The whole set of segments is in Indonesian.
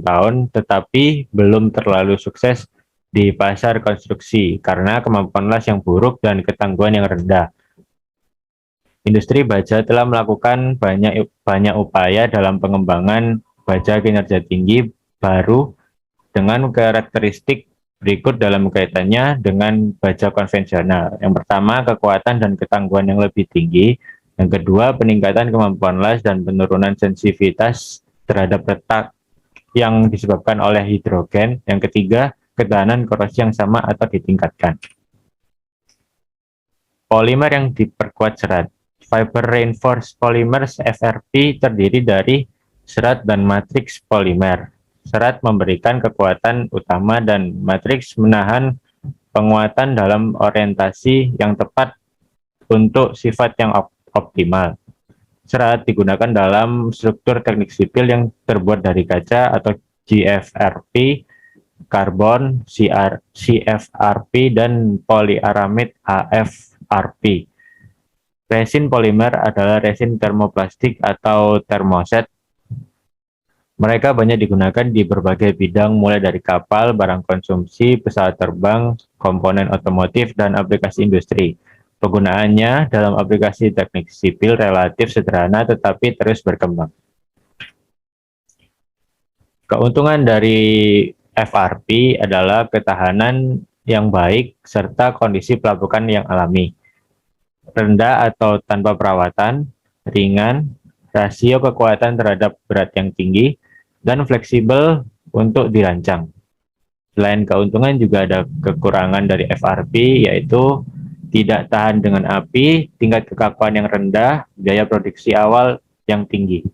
tahun, tetapi belum terlalu sukses di pasar konstruksi karena kemampuan las yang buruk dan ketangguhan yang rendah. Industri baja telah melakukan banyak upaya dalam pengembangan baja kinerja tinggi baru dengan karakteristik berikut dalam kaitannya dengan baja konvensional. Yang pertama, kekuatan dan ketangguhan yang lebih tinggi. Yang kedua, peningkatan kemampuan las dan penurunan sensitivitas terhadap retak yang disebabkan oleh hidrogen. Yang ketiga, ketahanan korosi yang sama atau ditingkatkan. Polimer yang diperkuat serat. Fiber Reinforced Polymers (FRP) terdiri dari serat dan matriks polimer. Serat memberikan kekuatan utama dan matriks menahan penguatan dalam orientasi yang tepat untuk sifat yang optimal. Serat digunakan dalam struktur teknik sipil yang terbuat dari kaca atau GFRP, karbon, CFRP, dan polyaramid AFRP. Resin polimer adalah resin termoplastik atau termoset. Mereka banyak digunakan di berbagai bidang mulai dari kapal, barang konsumsi, pesawat terbang, komponen otomotif, dan aplikasi industri. Penggunaannya dalam aplikasi teknik sipil relatif sederhana tetapi terus berkembang. Keuntungan dari FRP adalah ketahanan yang baik serta kondisi pelapukan yang alami. Rendah atau tanpa perawatan, ringan, rasio kekuatan terhadap berat yang tinggi, dan fleksibel untuk dirancang. Selain keuntungan juga ada kekurangan dari FRP, yaitu tidak tahan dengan api, tingkat kekakuan yang rendah, biaya produksi awal yang tinggi.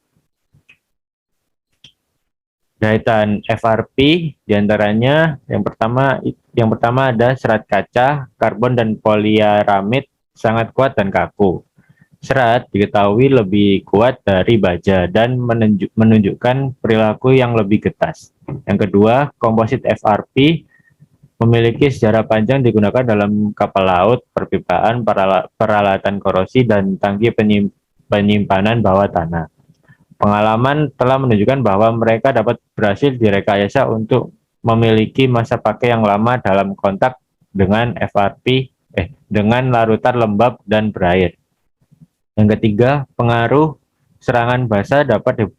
Daya tahan FRP diantaranya yang pertama ada serat kaca, karbon dan polyaramid sangat kuat dan kaku. Serat diketahui lebih kuat dari baja dan menunjukkan perilaku yang lebih getas. Yang kedua, komposit FRP memiliki sejarah panjang digunakan dalam kapal laut, perpipaan, peralatan korosi, dan tangki penyimpanan bawah tanah. Pengalaman telah menunjukkan bahwa mereka dapat berhasil direkayasa untuk memiliki masa pakai yang lama dalam kontak dengan dengan larutan lembab dan berair. Yang ketiga, pengaruh serangan basa dapat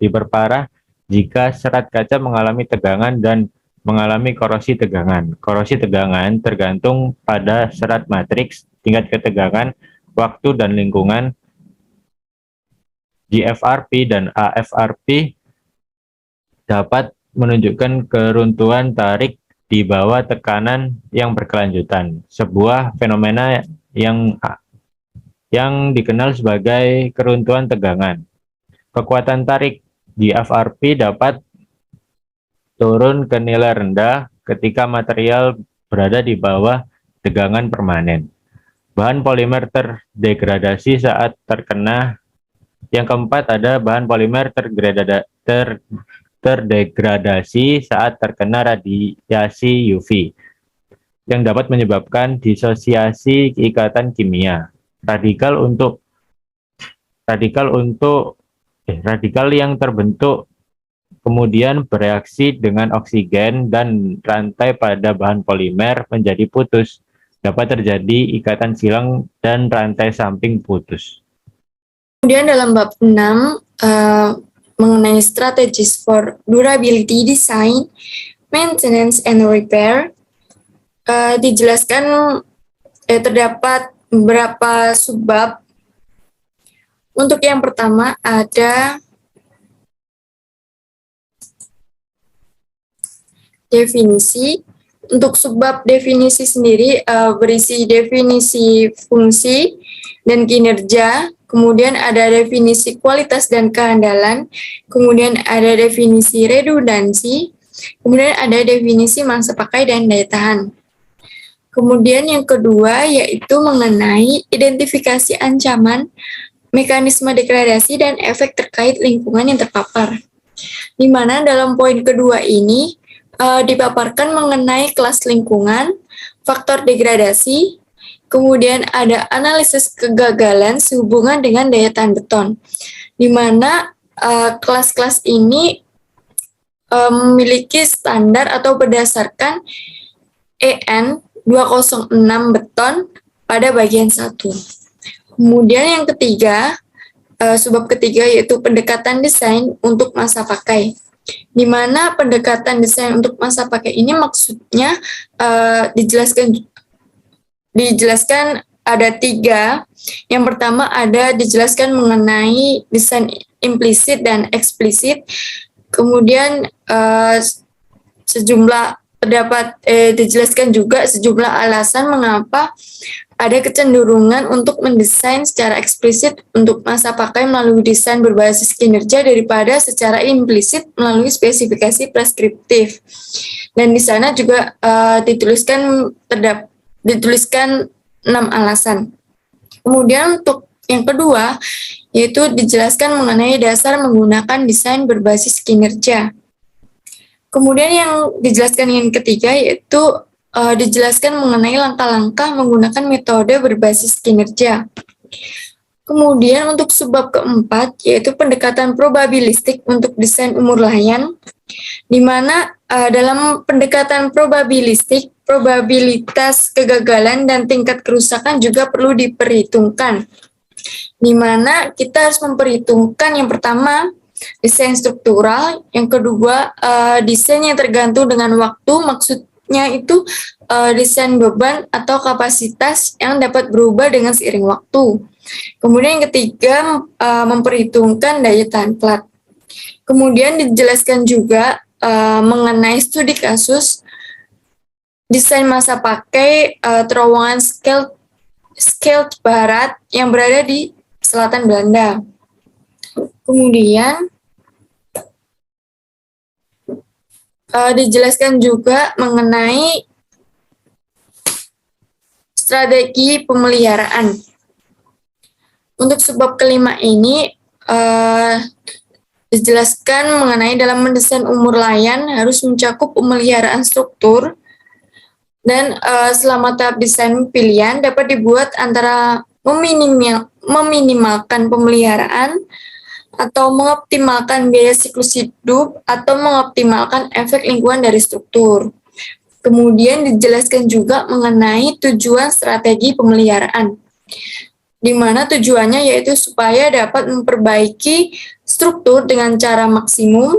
diperparah jika serat kaca mengalami tegangan dan mengalami korosi tegangan. Korosi tegangan tergantung pada serat matriks, tingkat ketegangan, waktu dan lingkungan. GFRP dan AFRP dapat menunjukkan keruntuhan tarik di bawah tekanan yang berkelanjutan, sebuah fenomena yang dikenal sebagai keruntuhan tegangan. Kekuatan tarik di FRP dapat turun ke nilai rendah ketika material berada di bawah tegangan permanen. Bahan polimer terdegradasi saat terkena. Yang keempat ada bahan polimer terdegradasi saat terkena radiasi UV yang dapat menyebabkan disosiasi ikatan kimia. Radikal yang terbentuk kemudian bereaksi dengan oksigen dan rantai pada bahan polimer menjadi putus. Dapat terjadi ikatan silang dan rantai samping putus. Kemudian dalam bab 6 mengenai strategies for durability design, maintenance and repair, dijelaskan terdapat beberapa subbab. Untuk yang pertama ada definisi. Untuk subbab definisi sendiri berisi definisi fungsi dan kinerja, kemudian ada definisi kualitas dan keandalan, kemudian ada definisi redundansi, kemudian ada definisi masa pakai dan daya tahan. Kemudian yang kedua yaitu mengenai identifikasi ancaman, mekanisme degradasi, dan efek terkait lingkungan yang terpapar. Di mana dalam poin kedua ini dipaparkan mengenai kelas lingkungan, faktor degradasi, kemudian ada analisis kegagalan sehubungan dengan daya tahan beton, di mana kelas-kelas ini memiliki standar atau berdasarkan EN 206 beton pada bagian 1. Kemudian yang ketiga, subbab ketiga yaitu pendekatan desain untuk masa pakai. Di mana pendekatan desain untuk masa pakai ini maksudnya dijelaskan ada 3. Yang pertama ada dijelaskan mengenai desain implisit dan eksplisit. Kemudian dijelaskan juga sejumlah alasan mengapa ada kecenderungan untuk mendesain secara eksplisit untuk masa pakai melalui desain berbasis kinerja daripada secara implisit melalui spesifikasi preskriptif. Dan di sana juga dituliskan 6 alasan. Kemudian untuk yang kedua, yaitu dijelaskan mengenai dasar menggunakan desain berbasis kinerja. Kemudian yang dijelaskan yang ketiga, yaitu dijelaskan mengenai langkah-langkah menggunakan metode berbasis kinerja. Kemudian untuk subbab keempat, yaitu pendekatan probabilistik untuk desain umur layan, di mana dalam pendekatan probabilistik, probabilitas kegagalan dan tingkat kerusakan juga perlu diperhitungkan. Di mana kita harus memperhitungkan yang pertama, desain struktural, yang kedua, desain yang tergantung dengan waktu, maksudnya itu desain beban atau kapasitas yang dapat berubah dengan seiring waktu. Kemudian yang ketiga, memperhitungkan daya tahan plat. Kemudian dijelaskan juga mengenai studi kasus desain masa pakai terowongan Scheldt Barat yang berada di selatan Belanda. Kemudian dijelaskan juga mengenai strategi pemeliharaan. Untuk subbab kelima ini dijelaskan mengenai dalam mendesain umur layan harus mencakup pemeliharaan struktur dan selama tahap desain pilihan dapat dibuat antara meminimalkan pemeliharaan atau mengoptimalkan biaya siklus hidup atau mengoptimalkan efek lingkungan dari struktur. Kemudian dijelaskan juga mengenai tujuan strategi pemeliharaan, di mana tujuannya yaitu supaya dapat memperbaiki struktur dengan cara maksimum,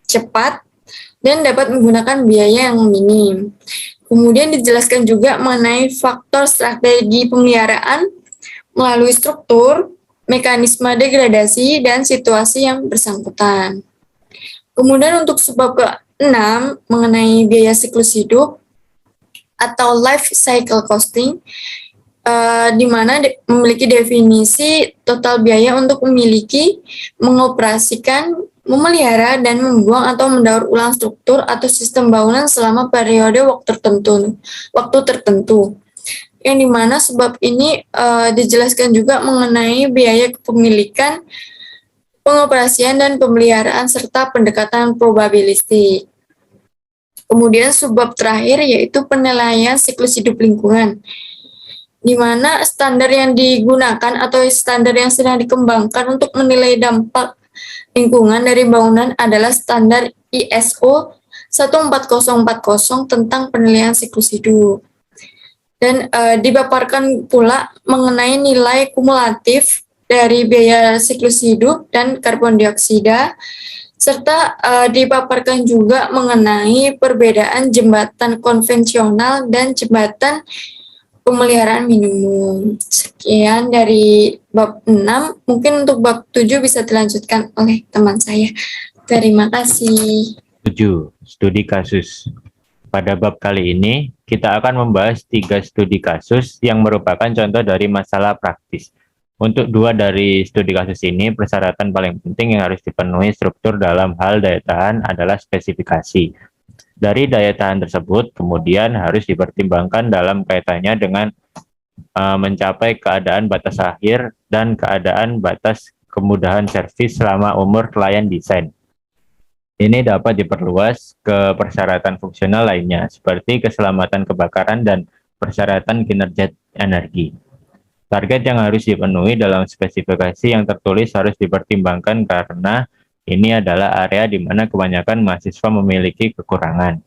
cepat, dan dapat menggunakan biaya yang minim. Kemudian dijelaskan juga mengenai faktor strategi pemeliharaan melalui struktur, mekanisme degradasi, dan situasi yang bersangkutan. Kemudian untuk subbab ke-6 mengenai biaya siklus hidup atau life cycle costing, di mana memiliki definisi total biaya untuk memiliki, mengoperasikan, memelihara, dan membuang atau mendaur ulang struktur atau sistem bangunan selama periode waktu tertentu. Yang dimana sebab ini dijelaskan juga mengenai biaya kepemilikan, pengoperasian, dan pemeliharaan, serta pendekatan probabilistik. Kemudian subbab terakhir yaitu penilaian siklus hidup lingkungan, di mana standar yang digunakan atau standar yang sedang dikembangkan untuk menilai dampak lingkungan dari bangunan adalah standar ISO 14040 tentang penilaian siklus hidup. Dan dipaparkan pula mengenai nilai kumulatif dari biaya siklus hidup dan karbon dioksida, serta dipaparkan juga mengenai perbedaan jembatan konvensional dan jembatan pemeliharaan minimum. Sekian dari bab 6, mungkin untuk bab 7 bisa dilanjutkan oleh teman saya. Terima kasih. 7. Studi kasus. Pada bab kali ini, kita akan membahas 3 studi kasus yang merupakan contoh dari masalah praktis. Untuk 2 dari studi kasus ini, persyaratan paling penting yang harus dipenuhi struktur dalam hal daya tahan adalah spesifikasi. Dari daya tahan tersebut, kemudian harus dipertimbangkan dalam kaitannya dengan mencapai keadaan batas akhir dan keadaan batas kemudahan servis selama umur layan desain. Ini dapat diperluas ke persyaratan fungsional lainnya, seperti keselamatan kebakaran dan persyaratan kinerja energi. Target yang harus dipenuhi dalam spesifikasi yang tertulis harus dipertimbangkan karena Ini adalah area di mana kebanyakan mahasiswa memiliki kekurangan.